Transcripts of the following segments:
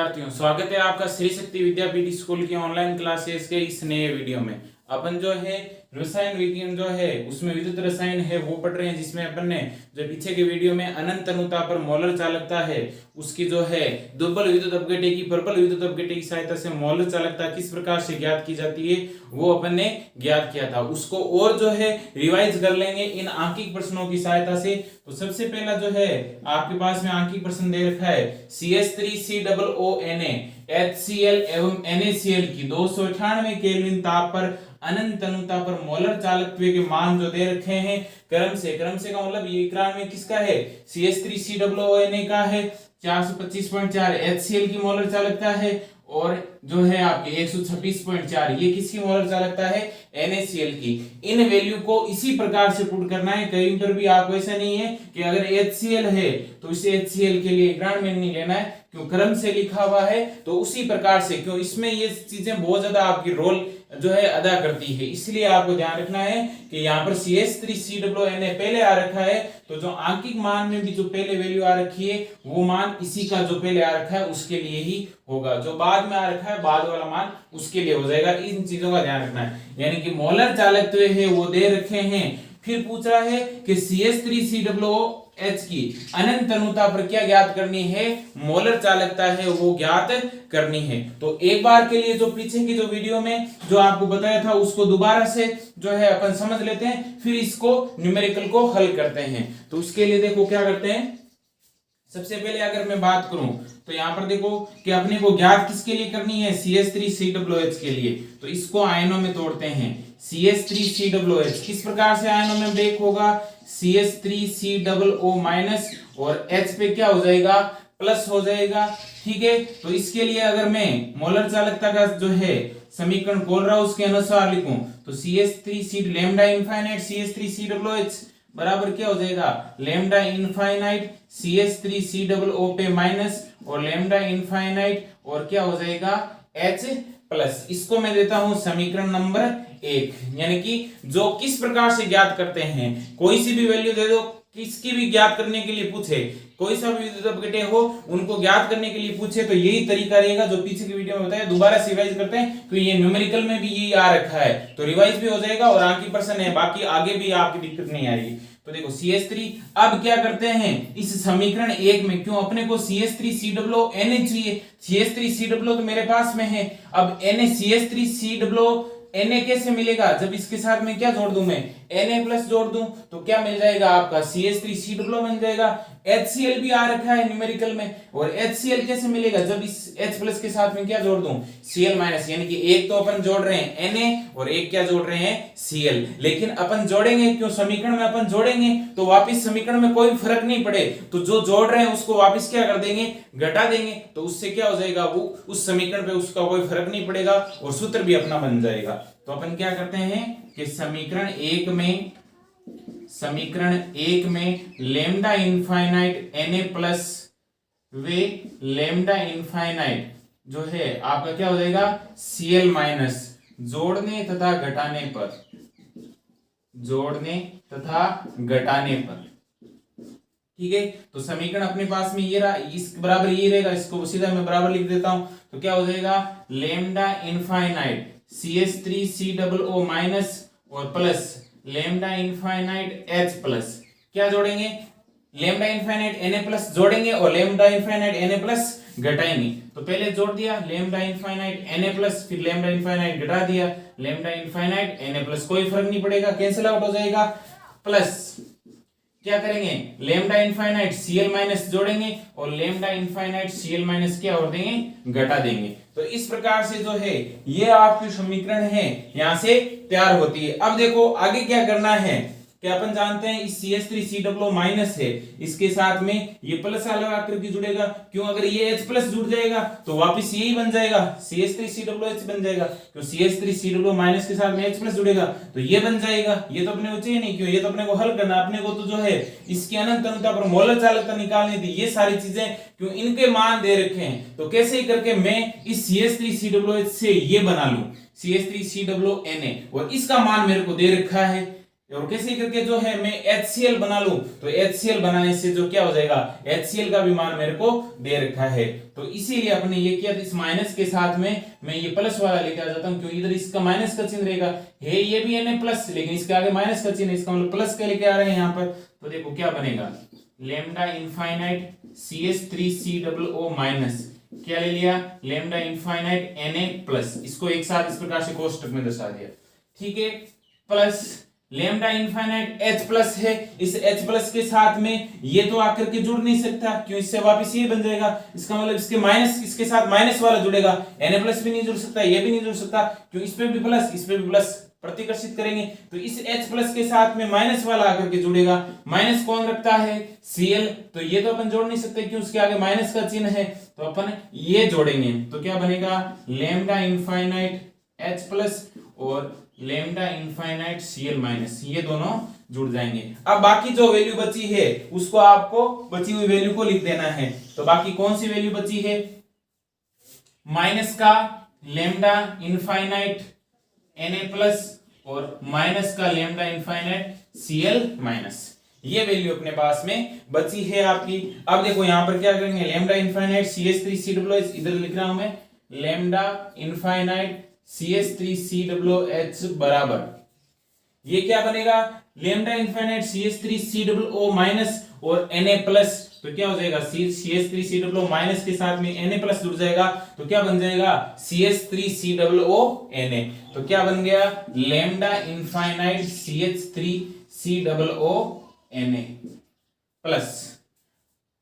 विद्यार्थियों, स्वागत है आपका श्री शक्ति विद्यापीठ स्कूल की ऑनलाइन क्लासेस के इस नए वीडियो में। अपन जो है रसायन विज्ञान जो है उसमें विद्युत रसायन है वो पढ़ रहे हैं, जिसमें अपन ने जो पीछे के वीडियो में अनंत अनुता पर मोलर चालकता है उसकी जो है दुर्बल विद्युत अपघट्य की प्रबल विद्युत अपघट्य की सहायता से मोलर चालकता किस प्रकार से ज्ञात की जाती है वो अपन ने ज्ञात किया था। उसको और जो है रिवाइज कर लेंगे इन आंकिक प्रश्नों की सहायता से। तो सबसे पहला जो है आपके पास में आंकिक प्रश्न दे रखा है CH3COONA HCl एवं NaCl की 298 केल्विन ताप पर अनंत अनुता पर मोलर चालकत्व के मान जो दे रखे हैं क्रम से का मतलब ये 91 किसका है, CH3COONA का है 425.4, HCl की मोलर चालकता है और जो है आपके 126.4 ये किसकी मोलर चालकता है, NaCl की। इन वैल्यू को इसी प्रकार से पुट करना है, कहीं पर भी आपको ऐसा नहीं है कि अगर HCl है तो इसे HCl के लिए 91 नहीं लेना है, क्यों क्रम से लिखा हुआ है तो उसी प्रकार से, क्यों इसमें ये चीजें बहुत ज्यादा आपकी रोल जो है अदा करती है, इसलिए आपको ध्यान रखना है कि यहाँ पर CH3COONA पहले आ रखा है तो जो आंकिक मान में भी जो पहले वैल्यू आ रखी है वो मान इसी का जो पहले आ रखा है उसके लिए ही होगा, जो बाद में आ रखा है बाद वाला मान उसके लिए हो जाएगा। इन चीजों का ध्यान रखना है, यानी कि मोलर चालकत्व है वो दे रखे हैं। फिर पूछ रहा है कि CH3COOH की अनंत अनुता पर क्या ज्ञात करनी है, मोलर चालकता है वो ज्ञात करनी है। तो एक बार के लिए जो पीछे की जो वीडियो में जो आपको बताया था उसको दोबारा से जो है अपन समझ लेते हैं, फिर इसको न्यूमेरिकल को हल करते हैं। तो उसके लिए देखो क्या करते हैं, सबसे पहले अगर मैं बात करूं तो यहां पर देखो कि अपने को ज्ञात किसके लिए करनी है, CH3COOH के लिए। तो इसको आयनों में तोड़ते हैं, CH3COOH किस प्रकार से आयनों में ब्रेक होगा, CH3COO- और H पे क्या हो जाएगा, प्लस हो जाएगा। ठीक है, तो इसके लिए अगर मैं मोलर चालकता का जो है समीकरण खोल रहा हूं उसके अनुसार लिखूं तो CH3C लैम्डा इनफाइनाइट CH3COOH बराबर क्या हो जाएगा, लैम्डा इनफाइनाइट CH3COO पे माइनस और लैम्डा इनफाइनाइट और क्या हो जाएगा H प्लस। इसको मैं देता हूं समीकरण नंबर 1, यानी कि जो किस प्रकार से ज्ञात करते हैं, कोई सी भी वैल्यू दे दो, किसकी भी ज्ञात करने के लिए पूछे, कोई सा भी विद्युत अपघट्य हो उनको ज्ञात करने के लिए पूछे तो यही तरीका रहेगा जो पीछे की वीडियो में बताया। दोबारा से रिवाइज करते हैं तो ये न्यूमेरिकल में भी यही आ रखा है तो रिवाइज भी हो जाएगा और आंकिक प्रश्न है, बाकी आगे भी आपकी दिक्कत नहीं आएगी। तो देखो CH3 अब क्या करते हैं इस समीकरण 1 में, क्यों अपने को CH3COONA चाहिए, CH3COO तो मेरे पास में है, अब CH3COONA कैसे मिलेगा, जब इसके साथ में क्या जोड़ दूं मैं, Na प्लस जोड़ दूं तो क्या मिल जाएगा आपका CH3COO मिल जाएगा। HCl भी आ रखा है न्यूमेरिकल में और HCl कैसे मिलेगा, जब इस H प्लस के साथ में क्या जोड़ दूं, Cl माइनस, यानी कि एक तो अपन जोड़ रहे हैं Na और एक क्या जोड़ रहे हैं Cl, लेकिन अपन जोड़ेंगे क्यों, समीकरण में अपन जोड़ेंगे तो वापिस समीकरण में कोई फर्क नहीं पड़े तो जो जोड़ रहे हैं उसको वापिस क्या कर देंगे, घटा देंगे, तो उससे क्या हो जाएगा वो उस समीकरण पे उसका कोई फर्क नहीं पड़ेगा और सूत्र भी अपना बन जाएगा। तो अपन क्या करते हैं कि समीकरण 1 में लैम्डा इनफाइनाइट Na प्लस वे लैम्डा इनफाइनाइट जो है आपका क्या हो जाएगा Cl माइनस, जोड़ने तथा घटाने पर। ठीक है, तो समीकरण अपने पास में ये रहा, इस बराबर ये रहेगा, इसको सीधा मैं बराबर लिख देता हूं तो क्या हो जाएगा लैम्डा इनफाइनाइट CH3COO माइनस और plus lambda infinite H plus, क्या जोड़ेंगे लैम्डा इनफाइनाइट Na प्लस जोड़ेंगे और लैम्डा इनफाइनाइट Na प्लस घटाएंगे। तो पहले जोड़ दिया लैम्डा इनफाइनाइट Na प्लस, फिर लैम्डा इनफाइनाइट घटा दिया लैम्डा इनफाइनाइट Na प्लस, कोई फर्क नहीं पड़ेगा, कैंसिल आउट हो जाएगा, प्लस क्या करेंगे लैम्डा इनफाइनाइट Cl माइनस जोड़ेंगे और लैम्डा इनफाइनाइट Cl माइनस क्या कर देंगे, घटा देंगे। तो इस प्रकार से जो है ये आपकी समीकरण है यहां से तैयार होती है। अब देखो आगे क्या करना है कि अपन जानते हैं इस CH3COO माइनस है, इसके साथ में ये प्लस वाला आकर के जुड़ेगा, क्यों अगर ये H प्लस जुड़ जाएगा तो वापस यही बन जाएगा CH3COOH बन जाएगा, क्यों CH3COO माइनस के साथ में H प्लस जुड़ेगा तो ये बन जाएगा। ये तो अपने को चाहिए नहीं, क्यों ये तो अपने को हल करना, अपने को तो जो है इसकी अनंत अनुता पर मोलर चालकता निकालनी थी, ये सारी चीजें क्यों इनके मान दे रखे हैं तो कैसे करके मैं इस CH3COOH से ये बना लूं CH3COONA और इसका मान मेरे को दे रखा है और कैसे करके जो है मैं HCl बना लूं, तो HCl बनाने से जो क्या हो जाएगा, HCl का भी मान मेरे को दे रखा है। तो इसीलिए अपने ये किया, इस माइनस के साथ में मैं ये प्लस वाला लेके आ जाता हूं, क्योंकि इधर इसका माइनस का चिन्ह रहेगा, है ये भी Na प्लस, लेकिन इसके आगे माइनस का चिन्ह है, इसका मतलब प्लस का लेके आ रहे हैं यहाँ पर। तो देखो क्या बनेगा, लैम्डा इनफाइनाइट CH3COO माइनस क्या ले लिया, लैम्डा इनफाइनाइट Na प्लस, इसको एक साथ इस प्रकार से कोष्टक में दर्शा दिया, ठीक है, plus lambda infinite H plus है, इस H प्लस के साथ में ये तो आकर के जुड़ नहीं सकता, क्यों, इससे वापस ये बन जाएगा, इसका मतलब इसके माइनस, इसके साथ माइनस वाला जुड़ेगा, Na प्लस भी नहीं जुड़ सकता, ये भी नहीं जुड़ सकता, क्यों, इस पे भी प्लस, इस पे भी प्लस, प्रतिकर्षित करेंगे तो इस H प्लस के साथ में माइनस वाला आकर के जुड़ेगा, माइनस कौन रखता है, Cl, तो ये तो अपन जोड़ नहीं सकते क्यों, उसके आगे माइनस का चिन्ह है, तो अपन ये जोड़ेंगे, तो क्या बनेगा, लैम्डा इनफाइनाइट H प्लस और लैम्डा इनफाइनाइट Cl माइनस, ये दोनों जुड़ जाएंगे। अब बाकी जो वैल्यू बची है उसको आपको बची हुई वैल्यू को लिख देना है, तो बाकी कौन सी वैल्यू बची है, माइनस का लैम्डा इनफाइनाइट Na प्लस और माइनस का लैम्डा इनफाइनाइट Cl माइनस, ये वैल्यू अपने पास में बची है आपकी। अब देखो यहां पर क्या करेंगे, लैम्डा इनफाइनाइट CH3COOH, इधर लिख रहा हूं मैं, लैम्डा इनफाइनाइट CH3COOH बराबर, ये क्या बनेगा, लैम्डा इनफाइनाइट CH3COO माइनस और Na प्लस, तो क्या हो जाएगा, CH3COO माइनस के साथ में Na प्लस जुड़ जाएगा, तो क्या बन जाएगा, CH3COO Na, तो क्या बन गया, lambda infinite CH3COO Na plus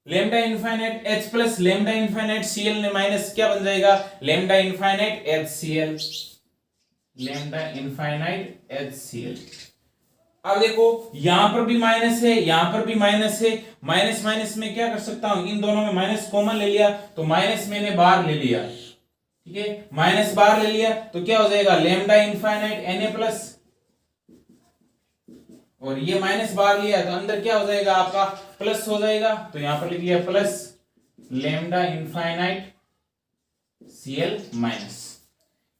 lambda infinite H plus lambda infinite Cl ने माइनस, क्या बन जाएगा, lambda infinite HCl, lambda infinite HCl। अब देखो यहां पर भी माइनस है, यहां पर भी माइनस है, माइनस माइनस में क्या कर सकता हूं, इन दोनों में माइनस कॉमन ले लिया, तो माइनस मैंने बाहर ले लिया, ठीक है, माइनस बाहर ले लिया, तो क्या हो जाएगा, लैम्डा इनफाइनाइट Na प्लस, और ये माइनस बाहर लिया तो अंदर क्या हो जाएगा आपका, प्लस हो जाएगा, तो यहां पर लिख लिया plus lambda infinite Cl minus,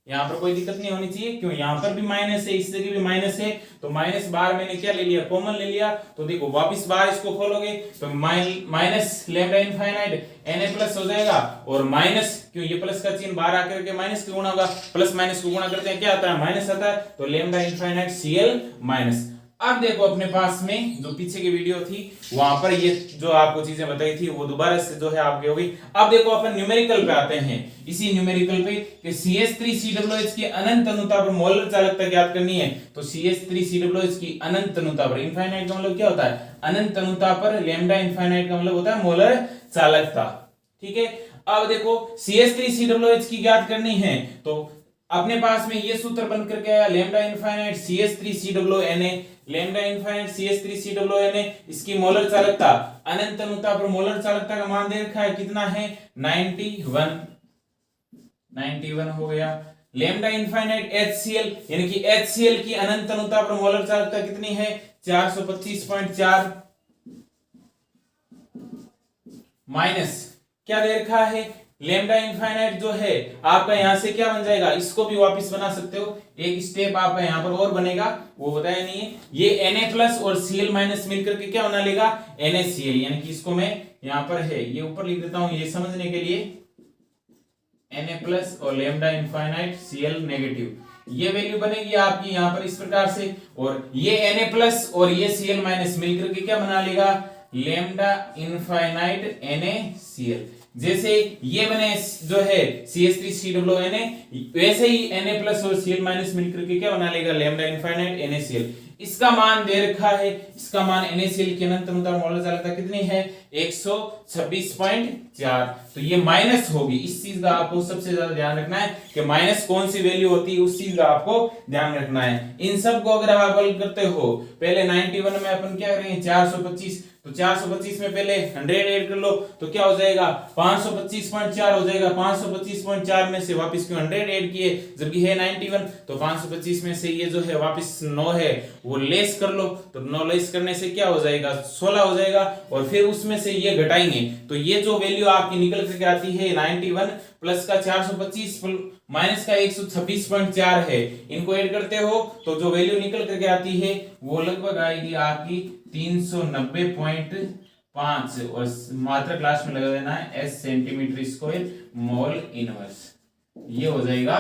यहां पर कोई दिक्कत नहीं होनी चाहिए, क्यों, यहां पर भी माइनस है, इस जगह भी माइनस है, तो माइनस बाहर मैंने क्या ले लिया, कॉमन ले लिया, तो देखो वापस बाहर इसको खोलोगे तो minus lambda infinite Na plus हो जाएगा, और माइनस, क्यों, ये प्लस का चिन्ह बाहर आकर के माइनस के गुणा होगा, प्लस माइनस को गुणा करते हैं क्या आता है, माइनस आता है, तो लैम्डा इनफाइनाइट Cl माइनस। अब देखो अपने पास में जो पीछे की वीडियो थी वहां पर ये जो आपको चीजें बताई थी वो दोबारा से जो है आपकी हो गई। अब देखो अपन न्यूमेरिकल पे आते हैं, इसी न्यूमेरिकल पे कि CH3COOH की अनंत अनुता पर मोलर चालकता ज्ञात करनी है, तो CH3COOH की अनंत अनुता पर, इनफाइनाइट का मतलब क्या होता है, अनंत अनुता पर, लैम्डा इनफाइनाइट का मतलब होता है मोलर चालकता, ठीक है। अब देखो CH3COOH की ज्ञात करनी है, तो अपने पास में ये सूत्र बन करके आया, lambda infinite CH3COO Na, lambda infinite CH3COO Na, इसकी मोलर चालकता, अनंत अनुता पर मोलर चालकता का मान दे रखा है, कितना है, 91 हो गया। लैम्डा इनफाइनाइट HCl, यानी कि HCl की अनंत अनुता पर मोलर चालकता कितनी है, 425.4 माइनस क्या दे रखा है, लैम्डा इनफाइनाइट जो है आपका यहां से क्या बन जाएगा, इसको भी वापस बना सकते हो, एक स्टेप आपका यहां पर और बनेगा, वो बताया नहीं है, ये Na प्लस और Cl माइनस मिलकर के क्या बना लेगा, NaCl, यानी कि इसको मैं यहां पर है ये ऊपर लिख देता हूं ये समझने के लिए, Na प्लस और लैम्डा इनफाइनाइट Cl नेगेटिव, ये वैल्यू बनेगी आपकी यहां पर इस प्रकार से, और ये Na प्लस और ये Cl माइनस मिलकर के क्या बना लेगा, लैम्डा इनफाइनाइट NaCl। जैसे ये बने जो है CH3COO Na, वैसे ही Na प्लस और Cl माइनस मिलकर के क्या बना लेगा, लैम्डा इनफाइनाइट NaCl। इसका मान दे रखा है, इसका मान NaCl की अनंत अनुता मोलर चालकता कितनी है, 126.4, तो ये माइनस होगी, इस चीज का आपको सबसे ज्यादा ध्यान रखना है कि माइनस कौन सी वैल्यू होती है, उस चीज का आपको ध्यान रखना है। इन सब को अगर आप हल करते हो, पहले 91 में अपन क्या करेंगे, 425, तो 425 में पहले 100 ऐड कर लो, तो क्या हो जाएगा, 525.4 हो जाएगा, 525.4 में से वापस क्यों 100 ऐड किए, जबकि है 91, तो 525 में से ये जो है वापस 9 है वो लेस कर लो, तो 9 लेस करने से क्या हो जाएगा, 16 हो जाएगा, और फिर उसमें से ये घटाएंगे, तो ये जो वैल्यू आपकी निकल करके आती है 91 प्लस का 425 माइनस का 126.4 है, इनको ऐड करते हो तो जो वैल्यू निकल करके आती है वो लगभग आएगी आपकी 390.5 और मात्रा क्लास में लगा देना है S centimetre square mole inverse. ये हो जाएगा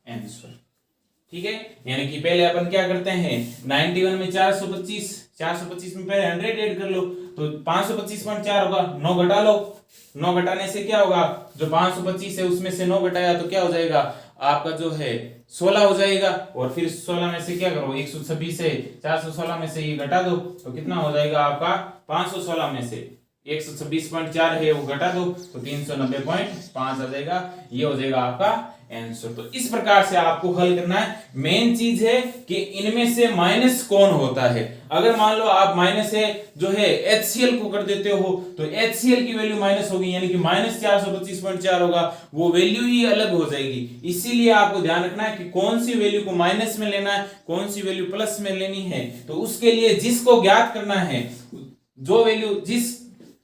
आंसर। ठीक है, यानी कि पहले अपन क्या करते हैं 91 में 425 में पहले 100 ऐड कर लो तो 525.4 होगा, 9 घटा लो, 9 घटाने से क्या होगा, जो 525 है उसमें से 9 घटाया तो क्या हो जाएगा आपका जो है 16 हो जाएगा, और फिर 16 में से क्या करो 126 है 416 में से ये घटा दो तो कितना हो जाएगा आपका 516 में से 126.4 है वो घटा दो तो 390.5 आ जाएगा। ये हो जाएगा आपका आंसर। तो इस प्रकार से आपको हल करना है। मेन चीज है कि इनमें से माइनस कौन होता है। अगर मान लो आप माइनस है जो है HCl को कर देते हो तो HCl की वैल्यू माइनस होगी, यानी कि माइनस 425.4 होगा, वो वैल्यू ही अलग हो जाएगी। इसीलिए आपको ध्यान रखना है कि कौन सी वैल्यू को माइनस में लेना है, कौन सी वैल्यू प्लस में लेनी है। तो उसके लिए जिसको ज्ञात करना है, जो वैल्यू जिस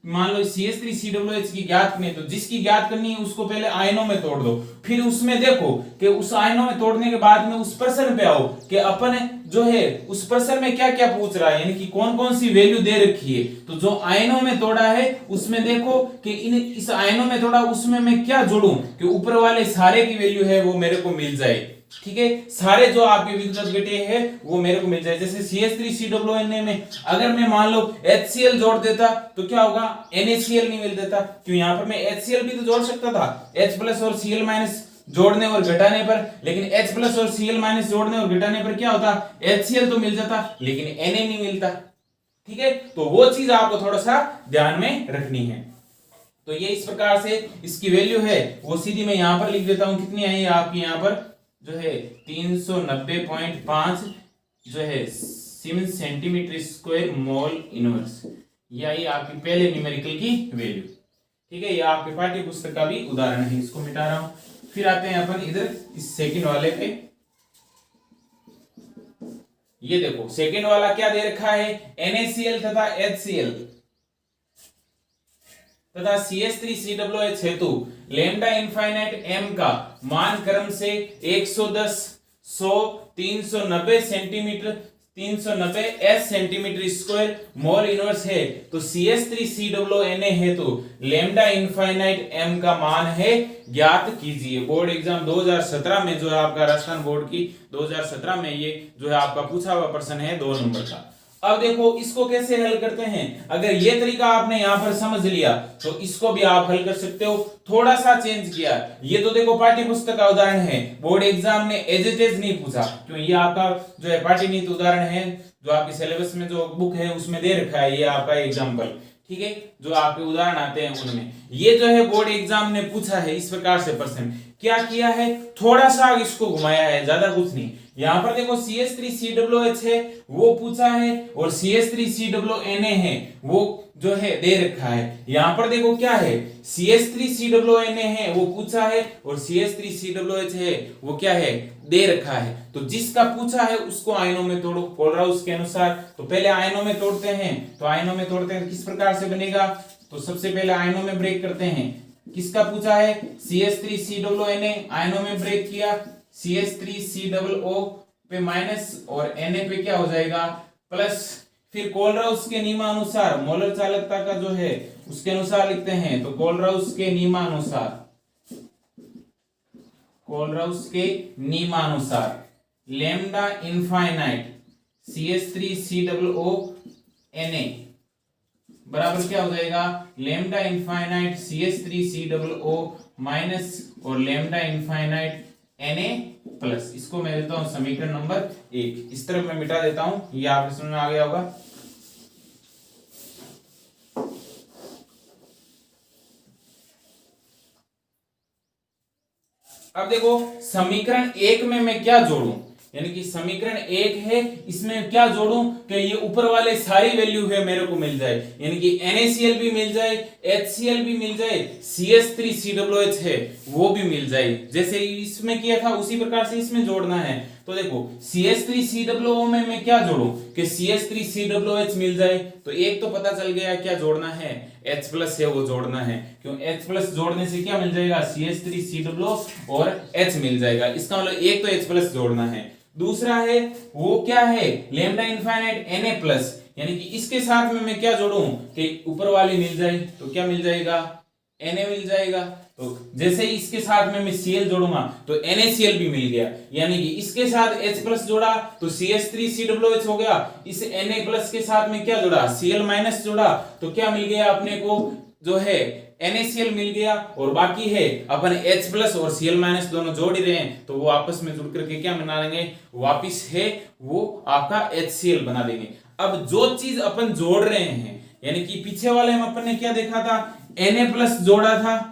मान लो CH3COOH की ज्ञात करनी है तो जिसकी ज्ञात करनी है उसको पहले आयनों में तोड़ दो, फिर उसमें देखो कि उस आयनों में तोड़ने के बाद में उस प्रश्न पे आओ कि अपन जो है उस प्रश्न में क्या क्या पूछ रहा है, यानी कि कौन कौन सी वैल्यू दे रखी है। तो जो आयनों में तोड़ा है उसमें देखो कि इस आयनों में तोड़ा उसमें मैं क्या जोड़ूं कि ऊपर वाले सारे की वैल्यू है वो मेरे को मिल जाए। ठीक है, सारे जो आपके विद्युत घटे हैं वो मेरे को मिल जाए। जैसे CH3COONA में अगर मैं मान लो HCl जोड़ देता तो क्या होगा, NaCl नहीं मिल देता, क्यों यहाँ पर मैं HCl भी तो जोड़ सकता था H प्लस और Cl माइनस जोड़ने और घटाने पर, लेकिन H प्लस और Cl माइनस जोड़ने और घटाने पर क्या होता, HCl तो मिल जाता लेकिन Na नहीं मिलता। ठीक है, तो वो चीज आपको थोड़ा सा ध्यान में रखनी है। तो ये इस प्रकार से इसकी वैल्यू है वो सीधी मैं यहाँ पर लिख देता हूं, कितनी आई आपकी यहाँ पर जो है 390.5 जो है siemens centimetre square mole inverse, यही आपकी पहले न्यूमेरिकल की वैल्यू। ठीक है, ये आपके पाठ्य पुस्तक का भी उदाहरण है, इसको मिटा रहा हूं। फिर आते हैं अपन इधर इस सेकंड वाले पे। ये देखो सेकंड वाला क्या दे रखा है, NaCl तथा HCl तथा CH3COOH हेतु लैम्डा इनफाइनाइट m का मान क्रम से 110, 100, 390 centimetre 390 S centimetre square mole inverse है। तो CH3COONA हेतु लैम्डा इनफाइनाइट m का मान है ज्ञात कीजिए। बोर्ड एग्जाम 2017 में जो है आपका राजस्थान बोर्ड की 2017 में ये जो है आपका पूछा हुआ प्रश्न है 2 नंबर का। अब देखो इसको कैसे हल करते हैं। अगर ये तरीका आपने यहां पर समझ लिया तो इसको भी आप हल कर सकते हो। थोड़ा सा चेंज किया, ये तो देखो पाठ्य पुस्तक का उदाहरण है, बोर्ड एग्जाम ने एज इट इज नहीं पूछा, क्यों ये आपका जो है पाठ्य नीति उदाहरण है जो आपके सिलेबस में जो बुक है उसमें दे रखा है, ये आपका एग्जाम्पल। ठीक है, जो आपके उदाहरण आते हैं उनमें ये जो है बोर्ड एग्जाम ने पूछा है इस प्रकार से प्रश्न। क्या किया है, थोड़ा सा इसको घुमाया है, ज्यादा कुछ नहीं। यहां पर देखो CH3COOH है वो पूछा है और CH3COONA है वो जो है दे रखा है। यहां पर देखो क्या है, CH3COONA है वो पूछा है और CH3COOH है वो क्या है दे रखा है। तो जिसका पूछा है उसको आयनों में तोड़ो कोलराउस के अनुसार। तो पहले आयनों में तोड़ते हैं, तो आयनों में तोड़ते हैं किस प्रकार से बनेगा, तो सबसे पहले आयनों में ब्रेक करते हैं। किसका पूछा है, CH3COONA, आयनों में ब्रेक किया, CH3COO पे माइनस और Na पे क्या हो जाएगा प्लस। फिर कोलराउस के नियमानुसार मोलर चालकता का जो है उसके अनुसार लिखते हैं। तो कोलराउस के नियमानुसार लैम्डा इनफाइनाइट CH3COONA बराबर क्या हो जाएगा, लैम्डा इनफाइनाइट CH3COO माइनस और लैम्डा इनफाइनाइट Na प्लस। इसको मैं देता हूं समीकरण नंबर 1। इस तरफ मैं मिटा देता हूं, ये आपके समझ में आ गया होगा। अब देखो समीकरण 1 में मैं क्या जोड़ूं, यानी कि समीकरण 1 है इसमें क्या जोड़ूं कि ये ऊपर वाले सारी वैल्यू है मेरे को मिल जाए, यानी कि NaCl भी मिल जाए, HCl भी मिल जाए, CH3COOH है वो भी मिल जाए। जैसे इसमें किया था उसी प्रकार से इसमें जोड़ना है। तो देखो CH3COO में मैं क्या जोड़ू कि CH3COOH मिल जाए, तो एक तो पता चल गया क्या जोड़ना है, H प्लस है वो जोड़ना है, क्यों H प्लस जोड़ने से क्या मिल जाएगा, CH3COO और H मिल जाएगा, इसका मतलब एक तो H प्लस जोड़ना है। दूसरा है वो क्या है, लैम्डा इनफाइनाइट Na प्लस, यानी कि इसके साथ में मैं क्या जोड़ूं कि ऊपर वाली मिल जाए, तो क्या मिल जाएगा, Na मिल जाएगा। तो जैसे ही इसके साथ में मैं Cl जोड़ूंगा तो NaCl भी मिल गया, यानी कि इसके साथ H प्लस जोड़ा तो CH3COOH हो गया, इस Na प्लस के साथ में क्या जोड़ा, Cl माइनस जोड़ा, तो क्या मिल गया अपने को, जो है NaCl मिल गया, और बाकी है अपन H प्लस और Cl माइनस दोनों जोड़ ही रहे हैं, तो वो आपस में जुड़ करके क्या बना लेंगे, वापिस है वो आपका HCl बना देंगे। अब जो चीज अपन जोड़ रहे हैं, यानी कि पीछे वाले में अपन ने क्या देखा था, Na प्लस जोड़ा था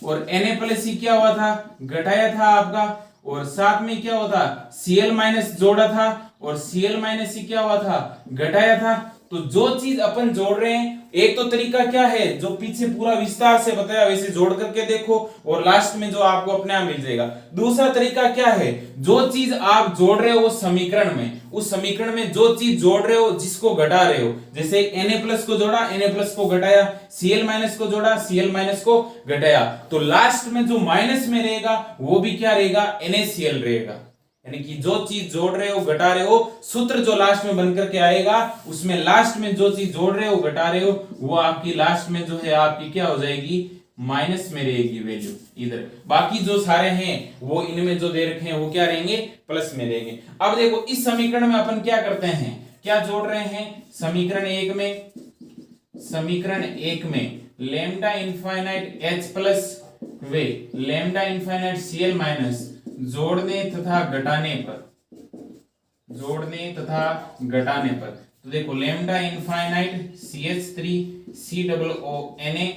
और Na प्लस ही क्या हुआ था, घटाया था आपका, और साथ में क्या हुआ था, Cl माइनस जोड़ा था और Cl माइनस ही क्या हुआ था, घटाया था। तो जो चीज अपन जोड़ रहे हैं, एक तो तरीका क्या है, जो पीछे पूरा विस्तार से बताया वैसे जोड़ करके देखो और लास्ट में जो आपको अपने आप मिल जाएगा। दूसरा तरीका क्या है, जो चीज आप जोड़ रहे हो वो समीकरण में, उस समीकरण में जो चीज जोड़ रहे हो जिसको घटा रहे हो, जैसे Na प्लस को जोड़ा, Na प्लस को घटाया, Cl माइनस को जोड़ा, Cl माइनस को घटाया, तो लास्ट में जो माइनस में रहेगा वो भी क्या रहेगा, NaCl रहेगा। यानी कि जो चीज जोड़ रहे हो घटा रहे हो, सूत्र जो लास्ट में बनकर के आएगा उसमें लास्ट में जो चीज जोड़ रहे हो घटा रहे हो वो आपकी लास्ट में जो है आपकी क्या हो जाएगी, माइनस में रहेगी वैल्यू इधर। बाकी जो सारे हैं वो इनमें जो दे रखे हैं वो क्या रहेंगे, प्लस में रहेंगे। अब देखो इस समीकरण में अपन क्या करते हैं, क्या जोड़ रहे हैं, समीकरण एक में लैम्डा इनफाइनाइट H प्लस वे लैम्डा इनफाइनाइट Cl माइनस जोड़ने तथा घटाने पर, तो देखो लैम्डा इनफाइनाइट CH3COONA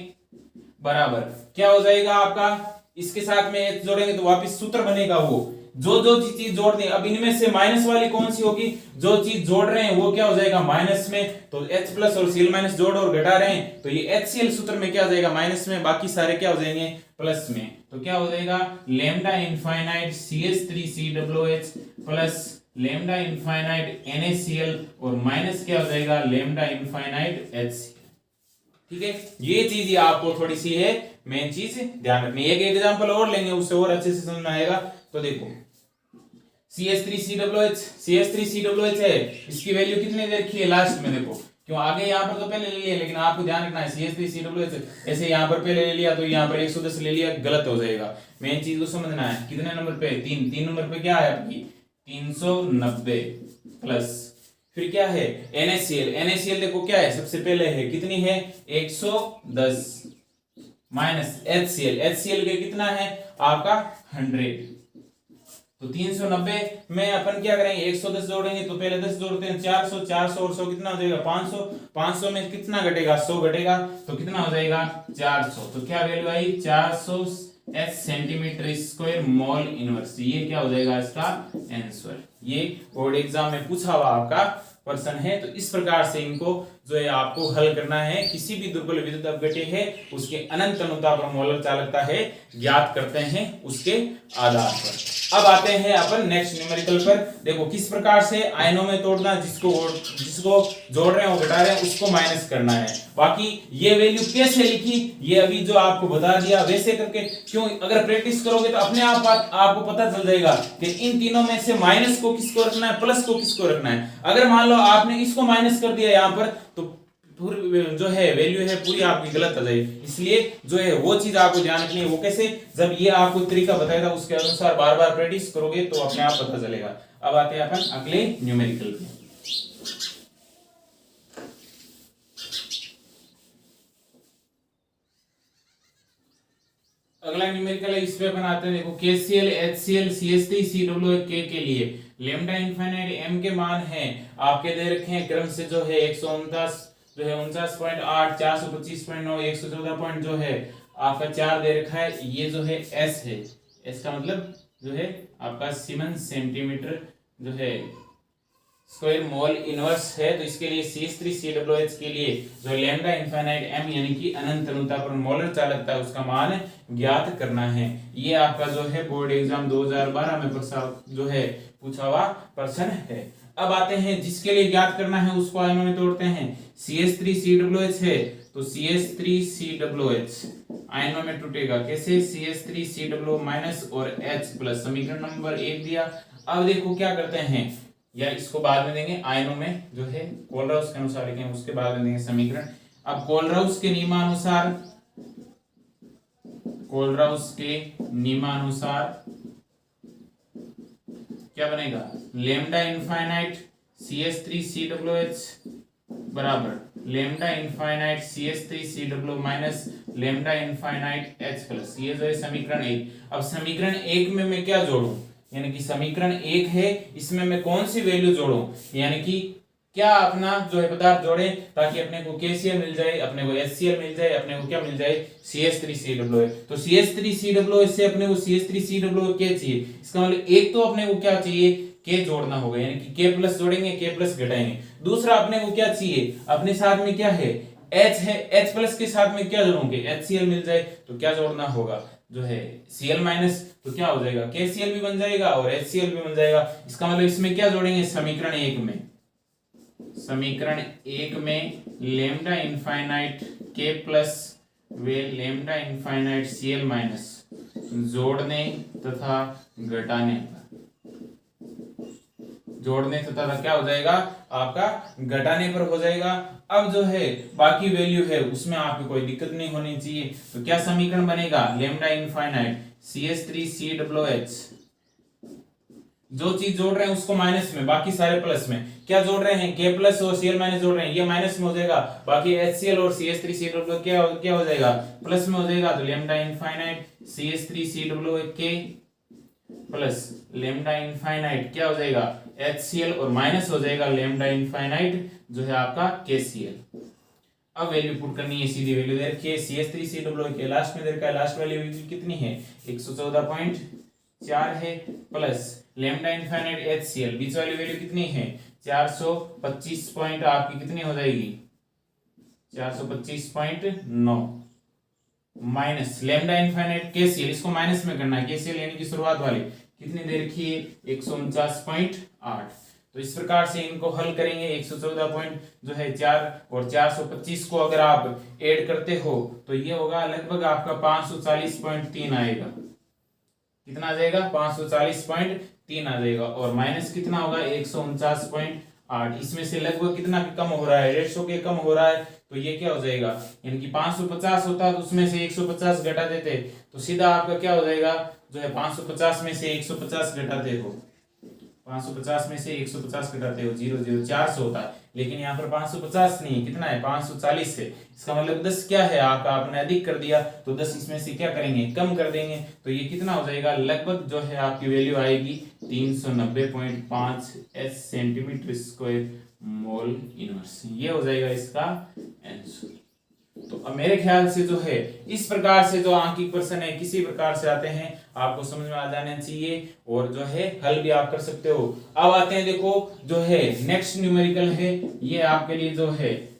बराबर क्या हो जाएगा आपका, इसके साथ में H जोड़ेंगे तो वापस सूत्र बनेगा, वो जो चीज जोड़ दें, अब इनमें से माइनस वाली कौन सी होगी, जो चीज जोड़ रहे हैं वो क्या हो जाएगा, माइनस में, तो H प्लस और Cl माइनस जोड़ और घटा रहे हैं तो ये HCl सूत्र में क्या हो जाएगा, माइनस में, बाकी सारे क्या हो जाएंगे, प्लस में। तो क्या हो जाएगा, lambda infinite CH3COOH plus lambda infinite NaCl और माइनस क्या हो जाएगा, लैम्डा इनफाइनाइट HCl। ठीक है, ये चीज ये आपको थोड़ी सी है मेन चीज ध्यान रखनी है। एक एग्जांपल और लेंगे उससे और अच्छे से समझ में आएगा। तो देखो CH3COOH है, इसकी वैल्यू कितनी दे रखी है लास्ट में, देखो क्यों आगे यहाँ पर तो पहले ले लिया, लेकिन आपको ध्यान रखना है CH3COOH ऐसे यहाँ पर पहले ले लिया तो यहाँ पर 110 ले लिया, गलत हो जाएगा। मेन चीज को समझना है, कितने नंबर पे, तीन नंबर पे क्या है आपकी 390 प्लस फिर क्या है NaCl देखो क्या है, सबसे पहले है कितनी है 110 माइनस HCl के कितना है आपका 100, तो 390 में अपन क्या करेंगे 110 जोड़ेंगे, तो पहले 10 जोड़ते हैं 400 और 100 कितना हो जाएगा 500 में कितना घटेगा 100 घटेगा, तो कितना हो जाएगा 400, तो क्या वैल्यू आई 400 सेंटीमीटर स्क्वायर मोल इनवर्स, ये क्या हो जाएगा इसका आंसर। ये बोर्ड एग्जाम में पूछा हुआ आपका प्रश्न है। तो इस प्रकार से इनको जो है आपको हल करना है। किसी भी दुर्बल विद्युत अपघट्य है उसके अनंत अनुता पर मोलर चालकता है ज्ञात करते हैं उसके आधार पर। अब आते हैं अपन नेक्स्ट न्यूमेरिकल पर। देखो किस प्रकार से आयनों में तोड़ना, जिसको जोड़ रहे हैं वो घटा रहे हैं उसको माइनस करना है। बाकी ये वैल्यू कैसे लिखी ये अभी जो आपको बता दिया वैसे करके, क्यों अगर प्रैक्टिस करोगे तो अपने आप आपको पता चल जाएगा कि इन तीनों में से माइनस को किसको रखना है प्लस को किसको रखना है। अगर मान लो आपने इसको माइनस कर दिया यहाँ पर तो पूरी जो है वैल्यू है पूरी आपकी गलत आ जाएगी। इसलिए जो है वो चीज आपको ध्यान रखनी है। वो कैसे, जब ये आपको तरीका बताया था उसके अनुसार बार बार प्रैक्टिस करोगे तो अपने आप पता चलेगा। अब आते हैं अपन अगले न्यूमेरिकल पे। अगला न्यूमेरिकल है, इस पे अपन आते हैं। देखो KCl HCl CH3 COOH के लिए लैम्डा इनफाइनाइट m के मान है आपके दे रखे हैं क्रम से जो है 149 जो है 49.8 425.9 114 जो है आपका 4 दे रखा है। ये जो है S है, S का मतलब जो है आपका सीमेंस सेंटीमीटर जो है स्क्वायर मोल इनवर्स है, तो इसके लिए CH3COOH के लिए जो लैम्डा इनफाइनाइट m यानी कि अनंत अनुता पर मोलर चालकता है उसका मान ज्ञात करना है। ये आपका जो है बोर्ड एग्जाम 2012 में जो है पूछा हुआ प्रश्न है। अब आते हैं जिसके लिए ज्ञात करना है उसको आयनों में तोड़ते हैं। CH3COOH है तो CH3COOH आयनों में टूटेगा कैसे, CH3COO माइनस और H प्लस, समीकरण नंबर 1 दिया। अब देखो क्या करते हैं, या इसको बाद में देंगे, आयनों में जो है कोलराउस के अनुसार लिखेंगे उसके बाद में देंगे समीकरण। अब कोलराउस के नियमानुसार क्या बनेगा, लैम्डा इनफाइनाइट CH3COOH बराबर lambda infinite CH3COO minus lambda infinite H plus, ये जो है समीकरण 1। अब समीकरण 1 में मैं क्या जोड़ूं, यानी कि समीकरण 1 है इसमें मैं कौन सी वैल्यू जोड़ूं, यानी कि क्या अपना जो है पदार्थ जोड़े ताकि अपने को KCl मिल जाए, अपने को HCl मिल जाए, अपने को क्या मिल जाए CH3COOH। तो CH3COOH से अपने को CH3COOH क्या चाहिए, इसका मतलब एक तो अपने को क्या चाहिए K जोड़ना होगा, यानी कि K प्लस जोड़ेंगे K प्लस घटाएंगे। दूसरा अपने को क्या चाहिए, अपने साथ में क्या है H है, H प्लस के साथ में क्या जोड़ोगे HCl मिल जाए, तो क्या जोड़ना होगा जो है Cl माइनस, तो क्या हो जाएगा KCl भी बन जाएगा और HCl भी बन जाएगा। इसका मतलब इसमें क्या जोड़ेंगे समीकरण 1 में लैम्डा इनफाइनाइट K प्लस वे लैम्डा इनफाइनाइट Cl माइनस जोड़ने तथा घटाने तथा क्या हो जाएगा आपका घटाने पर हो जाएगा। अब जो है बाकी वैल्यू है उसमें आपको कोई दिक्कत नहीं होनी चाहिए। तो क्या समीकरण बनेगा, लैम्डा इनफाइनाइट CH3COOH, जो चीज जोड़ रहे हैं उसको माइनस में, बाकी सारे प्लस में। क्या जोड़ रहे हैं K प्लस और Cl माइनस जोड़ रहे हैं, ये माइनस में हो जाएगा, बाकी HCl और CH3COOH क्या हो जाएगा प्लस में हो जाएगा। तो lambda infinite CH3COOH plus lambda infinite क्या हो जाएगा HCl और माइनस हो जाएगा लैम्डा इनफाइनाइट जो है आपका KCl। अब वैल्यू पुट करनी है, सीधी वैल्यू दे रखी है CH3COOH के लास्ट में दे रखा है, लास्ट वाली वैल्यू कितनी है 114.4 है, प्लस लैम्डा इनफाइनाइट HCl बीच वाली वैल्यू कितनी है 425 पॉइंट आपकी कितनी हो जाएगी 425.9 माइनस लैम्डा इनफाइनाइट KCl, इसको माइनस में करना है KCl यानी कि शुरुआत वाली कितनी दे रखी है 149.8। तो इस प्रकार से इनको हल करेंगे 114 पॉइंट जो है 4 और 425 को अगर आप ऐड करते हो तो ये होगा लगभग आपका 540.3 आएगा। कितना आ जाएगा 540.3 आ जाएगा, और माइनस कितना होगा 149.8। इसमें से लगभग कितना कम हो रहा है 150 के कम हो रहा है, तो ये क्या हो जाएगा, यानी कि 550 होता तो उसमें से 150 घटा देते तो सीधा आपका क्या हो जाएगा जो है 550 में से 150 घटाते हो 550 में से 150 घटाते हो 400 होता है, लेकिन यहाँ पर 550 नहीं कितना है 540 है। इसका मतलब 10 क्या है आपका, आपने अधिक कर दिया तो 10 इसमें से क्या करेंगे कम कर देंगे, तो ये कितना हो जाएगा लगभग जो है आपकी वैल्यू आएगी 390.5 सेंटीमीटर स्क्वायर मोल इनवर्स। ये हो जाएगा इसका आंसर। तो अब मेरे ख्याल से जो है इस प्रकार से जो आंकिक प्रश्न है किसी प्रकार से आते हैं आपको समझ में आ जाना चाहिए, और जो है हल भी आप कर सकते हो। अब आते हैं देखो जो है नेक्स्ट न्यूमेरिकल है, ये आपके लिए जो है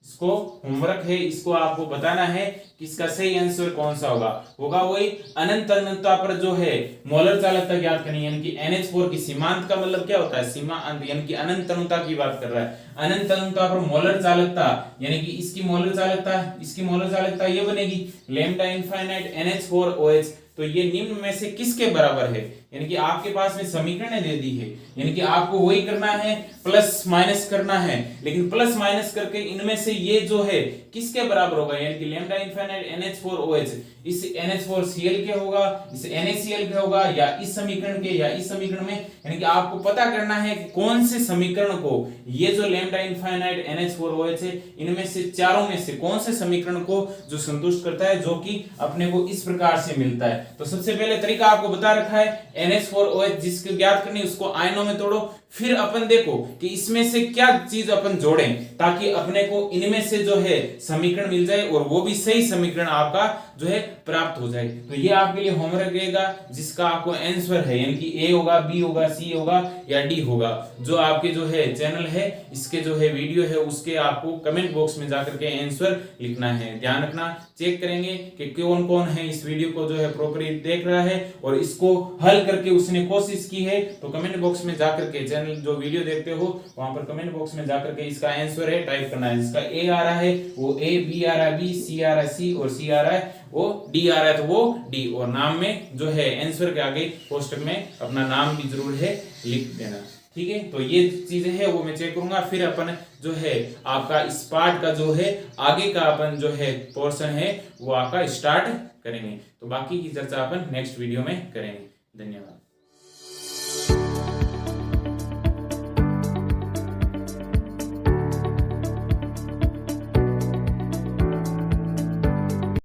इसको होमवर्क है, इसको आपको बताना है कि इसका सही आंसर कौन सा होगा वही अनंत अनंतता पर जो है मोलर चालकता ज्ञात करनी है, यानी कि NH4 की सीमांत का मतलब क्या होता है सीमा अंत, यानी कि अनंत अनंतता की बात कर रहा है। अनंत अनंतता पर मोलर चालकता यानी कि इसकी मोलर चालकता ये बनेगी लैम्डा इनफाइनाइट NH4OH। तो ये निम्न में से किसके बराबर है, यानी कि आपके पास में समीकरण दे दी है, यानी कि आपको वही करना है प्लस माइनस करना है, लेकिन प्लस माइनस करके इनमें से ये जो है किसके बराबर होगा, यानी कि लैम्डा इनफाइनाइट NH4OH इस NH4Cl के होगा, इस NaCl के होगा, या इस समीकरण के या इस समीकरण में, यानी कि आपको पता करना है कि कौन से समीकरण को ये जो लैम्डा इनफाइनाइट NH4OH है इनमें से चारों में से कौन से समीकरण को जो संतुष्ट करता है, जो कि अपने को इस प्रकार से मिलता है। तो सबसे पहले तरीका आपको बता रखा है NH4OH जिसको ज्ञात करनी उसको आयनों में तोड़ो, फिर अपन देखो कि इसमें से क्या चीज अपन जोड़ें ताकि अपने को इनमें से जो है समीकरण मिल जाए और वो भी सही समीकरण आपका जो है प्राप्त हो जाए। तो ये आपके लिए होमवर्क रहेगा जिसका आपको आंसर है, यानी कि ए होगा, बी होगा, सी होगा या डी होगा। जो आपके जो है चैनल है इसके जो है वीडियो है उसके आपको कमेंट बॉक्स में जाकर के आंसर लिखना है। ध्यान रखना, चेक करेंगे कि कौन कौन है इस वीडियो को जो है प्रॉपरली देख रहा है और इसको हल करके उसने कोशिश की है। तो कमेंट बॉक्स में जाकर के चैनल जो वीडियो देखते हो वहां पर कमेंट बॉक्स में जाकर के इसका आंसर है टाइप करना है। जिसका ए आ रहा है वो ए, बी आ रहा है बी, सी आ रहा है सी और सी आ रहा है वो डी आ रहा है तो वो डी, और नाम में जो है आंसर के आगे कोष्टक में अपना नाम भी जरूर है लिख देना। ठीक है, तो ये चीजें है वो मैं चेक करूंगा। फिर अपन जो है आपका इस पार्ट का जो है आगे का अपन जो है पोर्शन है वो आपका स्टार्ट करेंगे। तो बाकी की चर्चा अपन नेक्स्ट वीडियो में करेंगे। धन्यवाद।